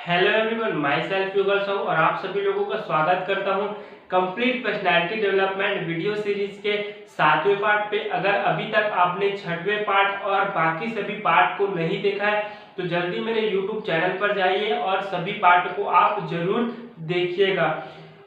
Hello everyone, my self युगल साहू और आप सभी लोगों का स्वागत करता हूं complete personality development video series के 7वें पार्ट पे। अगर अभी तक आपने 6वें पार्ट और बाकी सभी पार्ट को नहीं देखा है तो जल्दी मेरे यूट्यूब चैनल पर जाइए और सभी पार्ट को आप जरूर देखिएगा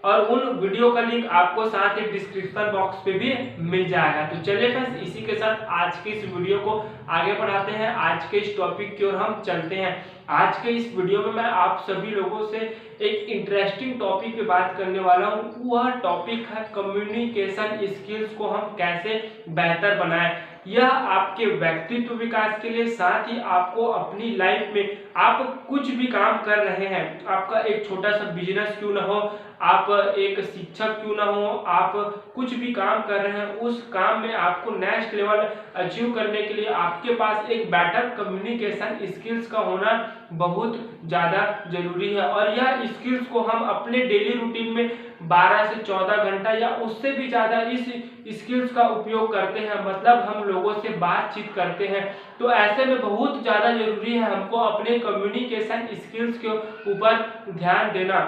और उन वीडियो का लिंक आपको साथ ही डिस्क्रिप्शन बॉक्स पे भी मिल जाएगा। तो चलिए फ्रेंड्स, इसी के साथ आज के इस वीडियो को आगे बढ़ाते हैं। आज के इस टॉपिक की ओर हम चलते हैं। आज के इस वीडियो में मैं आप सभी लोगों से एक इंटरेस्टिंग टॉपिक पे बात करने वाला हूँ। वह टॉपिक है कम्युनिकेशन स्किल्स को हम कैसे बेहतर बनाएं। यह आपके व्यक्तित्व विकास के लिए, साथ ही आपको अपनी लाइफ में आप कुछ भी काम कर रहे हैं, आपका एक छोटा सा बिजनेस क्यों ना हो, आप एक शिक्षक क्यों ना हो, आप कुछ भी काम कर रहे हैं, उस काम में आपको नेक्स्ट लेवल अचीव करने के लिए आपके पास एक बेटर कम्युनिकेशन स्किल्स का होना बहुत ज़्यादा जरूरी है। और यह स्किल्स को हम अपने डेली रूटीन में 12 से 14 घंटा या उससे भी ज़्यादा इस स्किल्स का उपयोग करते हैं, मतलब हम लोगों से बातचीत करते हैं। तो ऐसे में बहुत ज़्यादा जरूरी है हमको अपने कम्युनिकेशन स्किल्स के ऊपर ध्यान देना।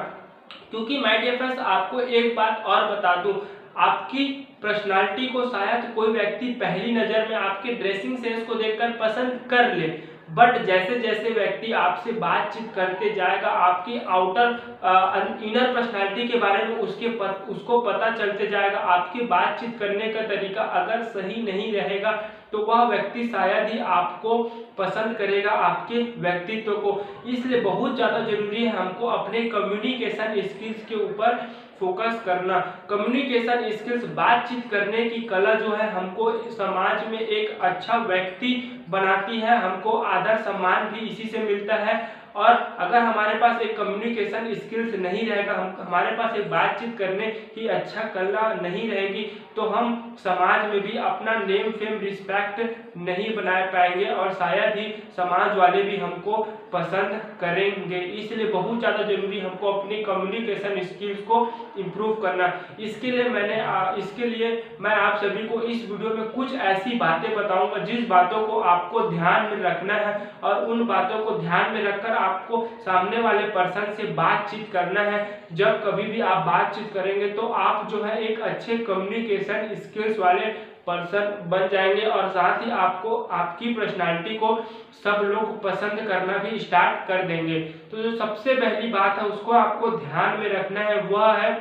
क्योंकि माय डियर फ्रेंड्स, आपको एक बात और बता दूं, आपकी पर्सनालिटी को शायद कोई व्यक्ति पहली नज़र में आपके ड्रेसिंग सेंस को देखकर पसंद कर ले, बट जैसे जैसे व्यक्ति आपसे बातचीत करते जाएगा, आपकी आउटर इनर पर्सनालिटी के बारे में उसको पता चलते जाएगा। आपकी बातचीत करने का तरीका अगर सही नहीं रहेगा तो वह व्यक्ति शायद ही आपको पसंद करेगा, आपके व्यक्तित्व को। इसलिए बहुत ज़्यादा जरूरी है हमको अपने कम्युनिकेशन स्किल्स के ऊपर फोकस करना। कम्युनिकेशन स्किल्स, बातचीत करने की कला जो है, हमको समाज में एक अच्छा व्यक्ति बनाती है, हमको आदर सम्मान भी इसी से मिलता है। और अगर हमारे पास एक कम्युनिकेशन स्किल्स नहीं रहेगा, हमारे पास एक बातचीत करने की अच्छा कला नहीं रहेगी, तो हम समाज में भी अपना नेम फेम रिस्पेक्ट नहीं बना पाएंगे और शायद ही समाज वाले भी हमको पसंद करेंगे। इसलिए बहुत ज़्यादा जरूरी हमको अपनी कम्युनिकेशन स्किल्स को इम्प्रूव करना। इसके लिए मैं आप सभी को इस वीडियो में कुछ ऐसी बातें बताऊंगा जिस बातों को आपको ध्यान में रखना है और उन बातों को ध्यान में रखकर आपको सामने वाले पर्सन से बातचीत करना है। जब कभी भी आप बातचीत करेंगे तो आप जो है एक अच्छे कम्युनिकेशन स्किल्स वाले पर्सन बन जाएंगे और साथ ही आपको आपकी पर्सनालिटी को सब लोग पसंद करना भी स्टार्ट कर देंगे। तो जो सबसे पहली बात है उसको आपको ध्यान में रखना है, वह है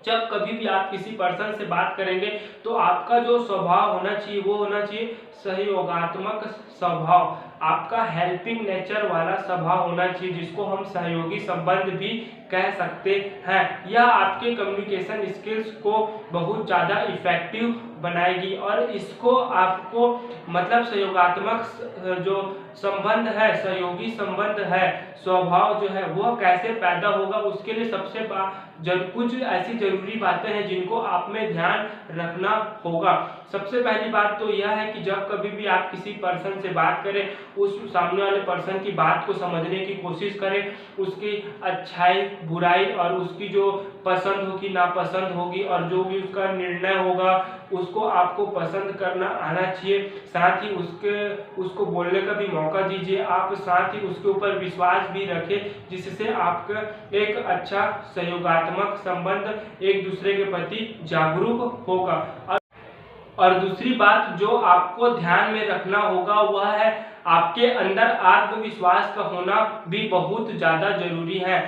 जब कभी भी आप किसी पर्सन से बात करेंगे तो आपका जो स्वभाव होना चाहिए वो होना चाहिए सहयोगात्मक स्वभाव, आपका हेल्पिंग नेचर वाला स्वभाव होना चाहिए, जिसको हम सहयोगी संबंध भी कह सकते हैं। यह आपके कम्युनिकेशन स्किल्स को बहुत ज़्यादा इफेक्टिव बनाएगी और इसको आपको मतलब सहयोगात्मक जो संबंध है, सहयोगी संबंध है, स्वभाव जो है वह कैसे पैदा होगा, उसके लिए सबसे कुछ ऐसी जरूरी बातें हैं जिनको आप में ध्यान रखना होगा। सबसे पहली बात तो यह है कि जब कभी भी आप किसी पर्सन से बात करें, उस सामने वाले पर्सन की बात को समझने की कोशिश करें, उसकी अच्छाई बुराई और उसकी जो पसंद होगी नापसंद होगी और जो भी उसका निर्णय होगा उसको आपको पसंद करना आना चाहिए। साथ ही उसको बोलने का भी मौका दीजिए आप, साथ ही उसके ऊपर विश्वास भी रखें, जिससे आपका एक अच्छा सहयोगात्मक संबंध एक दूसरे के प्रति जागरूक होगा। और दूसरी बात जो आपको ध्यान में रखना होगा वह है आपके अंदर आत्मविश्वास का होना भी बहुत ज़्यादा जरूरी है।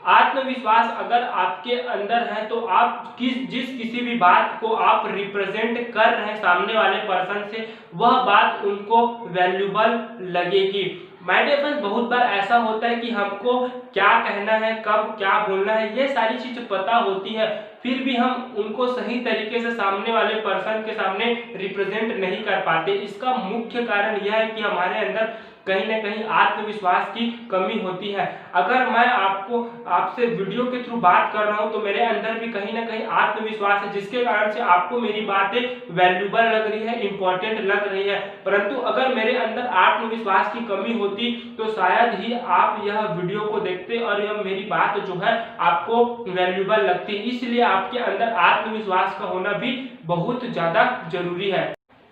आत्मविश्वास अगर आपके अंदर है तो आप किसी भी बात को आप रिप्रेजेंट कर रहे हैं सामने वाले पर्सन से, वह बात उनको वैल्यूबल लगेगी। माय डियर फ्रेंड्स, बहुत बार ऐसा होता है कि हमको क्या कहना है, कब क्या बोलना है, ये सारी चीज़ पता होती है, फिर भी हम उनको सही तरीके से सामने वाले पर्सन के सामने रिप्रेजेंट नहीं कर पाते। इसका मुख्य कारण यह है कि हमारे अंदर कहीं ना कहीं आत्मविश्वास की कमी होती है। अगर मैं आपसे वीडियो के थ्रू बात कर रहा हूं तो मेरे अंदर भी कहीं ना कहीं आत्मविश्वास है, जिसके कारण से आपको मेरी बातें वैल्यूबल लग रही है, इंपॉर्टेंट लग रही है। परंतु अगर मेरे अंदर आत्मविश्वास की कमी होती तो शायद ही आप यह वीडियो को देखते और यह मेरी बात जो है आपको वैल्यूबल लगती। इसलिए आपके अंदर आत्मविश्वास का होना भी बहुत ज्यादा जरूरी है।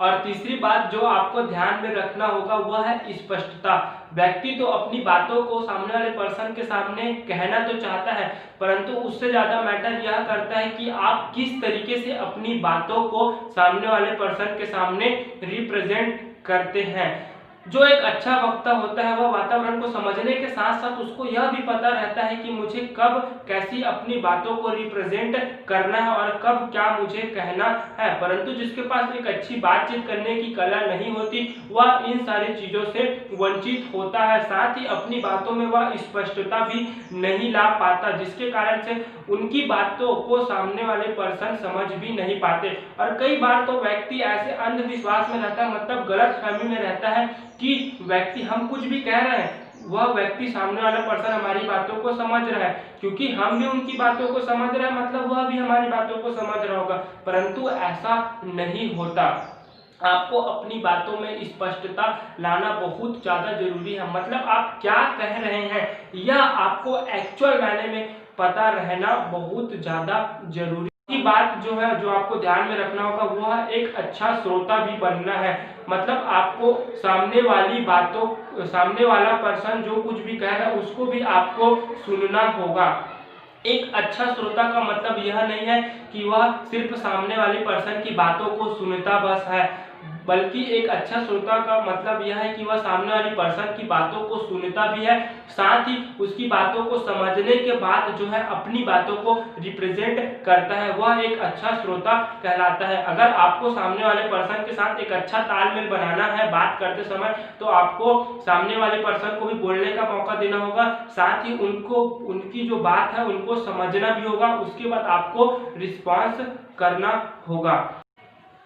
और तीसरी बात जो आपको ध्यान में रखना होगा वह है स्पष्टता। व्यक्ति तो अपनी बातों को सामने वाले पर्सन के सामने कहना तो चाहता है, परंतु उससे ज्यादा मैटर यह करता है कि आप किस तरीके से अपनी बातों को सामने वाले पर्सन के सामने रिप्रेजेंट करते हैं। जो एक अच्छा वक्ता होता है वह वातावरण को समझने के साथ साथ उसको यह भी पता रहता है कि मुझे कब कैसी अपनी बातों को रिप्रेजेंट करना है और कब क्या मुझे कहना है। परंतु जिसके पास एक अच्छी बातचीत करने की कला नहीं होती वह इन सारी चीजों से वंचित होता है, साथ ही अपनी बातों में वह स्पष्टता भी नहीं ला पाता, जिसके कारण से उनकी बातों को सामने वाले पर्सन समझ भी नहीं पाते। और कई बार तो व्यक्ति ऐसे अंधविश्वास में रहता है, मतलब गलत फहमी में रहता है कि व्यक्ति हम कुछ भी कह रहे हैं वह व्यक्ति सामने वाला पर्सन हमारी बातों को समझ रहा है, क्योंकि हम भी उनकी बातों को समझ रहे हैं मतलब वह भी हमारी बातों को समझ रहा होगा। परंतु ऐसा नहीं होता। आपको अपनी बातों में स्पष्टता लाना बहुत ज्यादा जरूरी है, मतलब आप क्या कह रहे हैं यह आपको एक्चुअल मायने में पता रहना बहुत ज्यादा जरूरी की बात जो है, जो आपको ध्यान में रखना होगा वह एक अच्छा श्रोता भी बनना है। मतलब आपको सामने वाला पर्सन जो कुछ भी कह रहा है उसको भी आपको सुनना होगा। एक अच्छा श्रोता का मतलब यह नहीं है कि वह सिर्फ सामने वाले पर्सन की बातों को सुनता बस है, बल्कि एक अच्छा श्रोता का मतलब यह है कि वह सामने वाली पर्सन की बातों को सुनता भी है, साथ ही उसकी बातों को समझने के बाद जो है अपनी बातों को रिप्रेजेंट करता है, वह एक अच्छा श्रोता कहलाता है। अगर आपको सामने वाले पर्सन के साथ एक अच्छा तालमेल बनाना है बात करते समय, तो आपको सामने वाले पर्सन को भी बोलने का मौका देना होगा, साथ ही उनको उनकी जो बात है उनको समझना भी होगा, उसके बाद आपको रिस्पॉन्स करना होगा।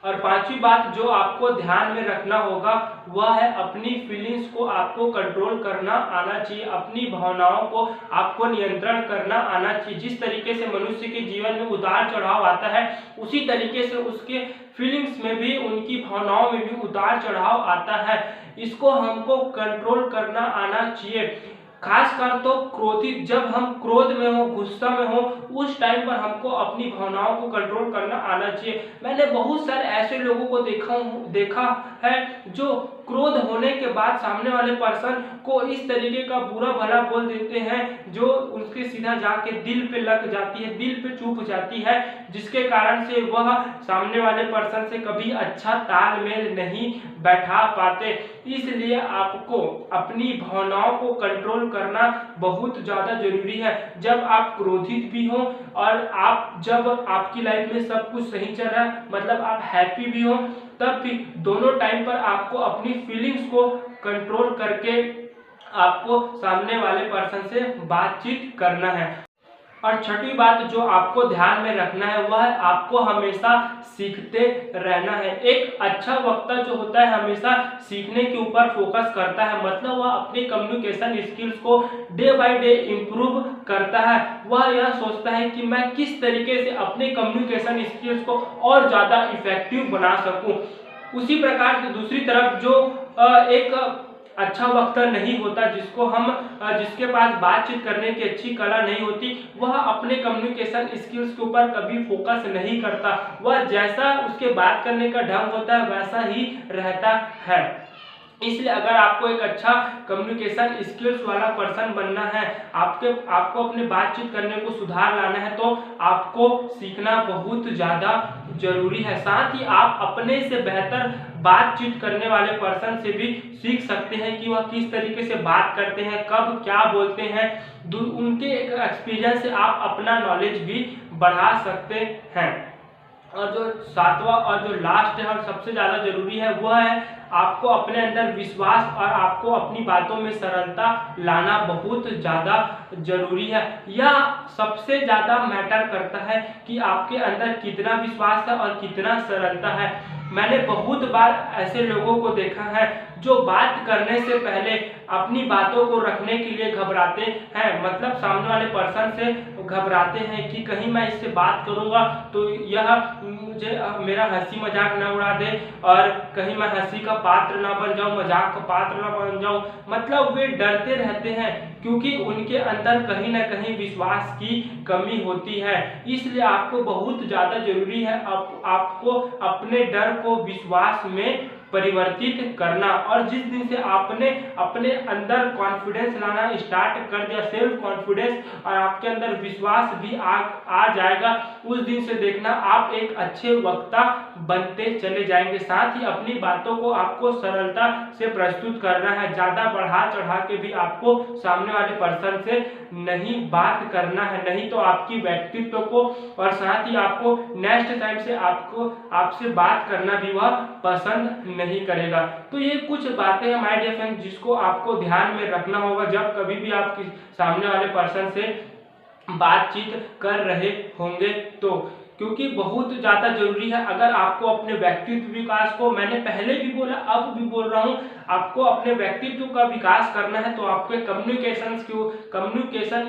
और पांचवी बात जो आपको ध्यान में रखना होगा वह है अपनी फीलिंग्स को आपको कंट्रोल करना आना चाहिए, अपनी भावनाओं को आपको नियंत्रण करना आना चाहिए। जिस तरीके से मनुष्य के जीवन में उतार चढ़ाव आता है उसी तरीके से उसके फीलिंग्स में भी, उनकी भावनाओं में भी उतार चढ़ाव आता है। इसको हमको कंट्रोल करना आना चाहिए। खासकर तो क्रोधित, जब हम क्रोध में हो, गुस्सा में हो, उस टाइम पर हमको अपनी भावनाओं को कंट्रोल करना आना चाहिए। मैंने बहुत सारे ऐसे लोगों को देखा है जो क्रोध होने के बाद सामने वाले पर्सन को इस तरीके का बुरा भला बोल देते हैं जो उसके सीधा जाके दिल पे लग जाती है, दिल पे चुभ जाती है, जिसके कारण से वह सामने वाले पर्सन से कभी अच्छा तालमेल नहीं बैठा पाते। इसलिए आपको अपनी भावनाओं को कंट्रोल करना बहुत ज्यादा जरूरी है। जब आप क्रोधित भी हो और जब आपकी लाइफ में सब कुछ सही चल रहा है, मतलब आप हैप्पी भी हो, तब भी दोनों टाइम पर आपको अपनी फीलिंग्स को कंट्रोल करके आपको सामने वाले पर्सन से बातचीत करना है। और छठी बात जो आपको ध्यान में रखना है वह है आपको हमेशा सीखते रहना है। एक अच्छा वक्ता जो होता है हमेशा सीखने के ऊपर फोकस करता है, मतलब वह अपनी कम्युनिकेशन स्किल्स को डे बाय डे इम्प्रूव करता है। वह यह सोचता है कि मैं किस तरीके से अपने कम्युनिकेशन स्किल्स को और ज़्यादा इफेक्टिव बना सकूं। उसी प्रकार से दूसरी तरफ जो एक अच्छा वक्ता नहीं होता, जिसके पास बातचीत करने की अच्छी कला नहीं होती, वह अपने कम्युनिकेशन स्किल्स के ऊपर कभी फोकस नहीं करता। वह जैसा उसके बात करने का ढंग होता है वैसा ही रहता है। इसलिए अगर आपको एक अच्छा कम्युनिकेशन स्किल्स वाला पर्सन बनना है, आपको अपने बातचीत करने को सुधार लाना है, तो आपको सीखना बहुत ज़्यादा जरूरी है। साथ ही आप अपने से बेहतर बातचीत करने वाले पर्सन से भी सीख सकते हैं कि वह किस तरीके से बात करते हैं, कब क्या बोलते हैं। उनके एक्सपीरियंस से आप अपना नॉलेज भी बढ़ा सकते हैं। और जो सातवां और जो लास्ट है और सबसे ज़्यादा जरूरी है वह है आपको अपने अंदर विश्वास और आपको अपनी बातों में सरलता लाना बहुत ज़्यादा जरूरी है। यह सबसे ज़्यादा मैटर करता है कि आपके अंदर कितना विश्वास है और कितना सरलता है। मैंने बहुत बार ऐसे लोगों को देखा है जो बात करने से पहले अपनी बातों को रखने के लिए घबराते हैं, मतलब सामने वाले पर्सन से घबराते हैं कि कहीं मैं इससे बात करूंगा तो यह मुझे मेरा हंसी मजाक ना उड़ा दे और कहीं मैं हंसी का पात्र ना बन जाऊं, मजाक का पात्र ना बन जाऊं। मतलब वे डरते रहते हैं क्योंकि उनके अंदर कहीं ना कहीं विश्वास की कमी होती है। इसलिए आपको बहुत ज्यादा जरूरी है आपको अपने डर को विश्वास में परिवर्तित करना। और जिस दिन से आपने अपने अंदर कॉन्फिडेंस लाना स्टार्ट कर दिया, सेल्फ कॉन्फिडेंस, और आपके अंदर विश्वास भी आ जाएगा, उस दिन से देखना आप एक अच्छे वक्ता बनते चले जाएंगे। साथ ही अपनी बातों को आपको सरलता से प्रस्तुत करना है, ज्यादा बढ़ा चढ़ा के भी आपको सामने वाले पर्सन से नहीं बात करना है, नहीं तो आपकी व्यक्तित्व को और साथ ही आपको नेक्स्ट टाइम से आपसे बात करना भी वह पसंद नहीं करेगा। तो ये कुछ बातें हैं माय डियर फ्रेंड जिसको आपको ध्यान में रखना होगा जब कभी भी आप सामने वाले पर्सन से बातचीत कर रहे होंगे तो, क्योंकि बहुत ज्यादा जरूरी है। अगर आपको अपने व्यक्तित्व विकास को, मैंने पहले भी बोला अब भी बोल रहा हूं, आपको अपने व्यक्तित्व का विकास करना है तो आपके कम्युनिकेशन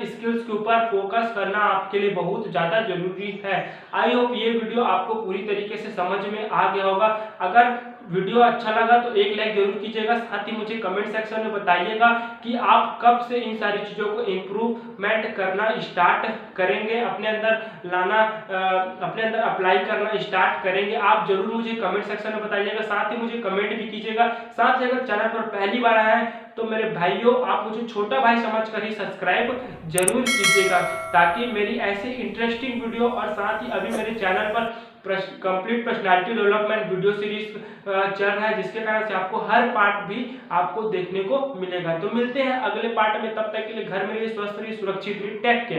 स्किल्स के ऊपर फोकस करना आपके लिए बहुत ज्यादा जरूरी है। आई होप ये वीडियो आपको पूरी तरीके से समझ में आ गया होगा। अगर वीडियो अच्छा लगा तो एक लाइक जरूर कीजिएगा, साथ ही मुझे कमेंट सेक्शन में बताइएगा कि आप कब से इन सारी चीज़ों को इम्प्रूवमेंट करना स्टार्ट करेंगे, अपने अंदर लाना, अपने अंदर अप्लाई करना स्टार्ट करेंगे। आप जरूर मुझे कमेंट सेक्शन में बताइएगा, साथ ही मुझे कमेंट भी कीजिएगा। साथ ही अगर चैनल पर पहली बार आए हैं तो मेरे भाइयों आप मुझे छोटा भाई समझकर ही सब्सक्राइब जरूर कीजिएगा, ताकि मेरी ऐसे इंटरेस्टिंग वीडियो और साथ ही अभी मेरे चैनल पर complete personality development video series चल रहा है, जिसके कारण से आपको हर पार्ट भी आपको देखने को मिलेगा। तो मिलते हैं अगले पार्ट में, तब तक के लिए घर में रहिए, स्वस्थ रहिए, सुरक्षित रहिए, टेक केयर।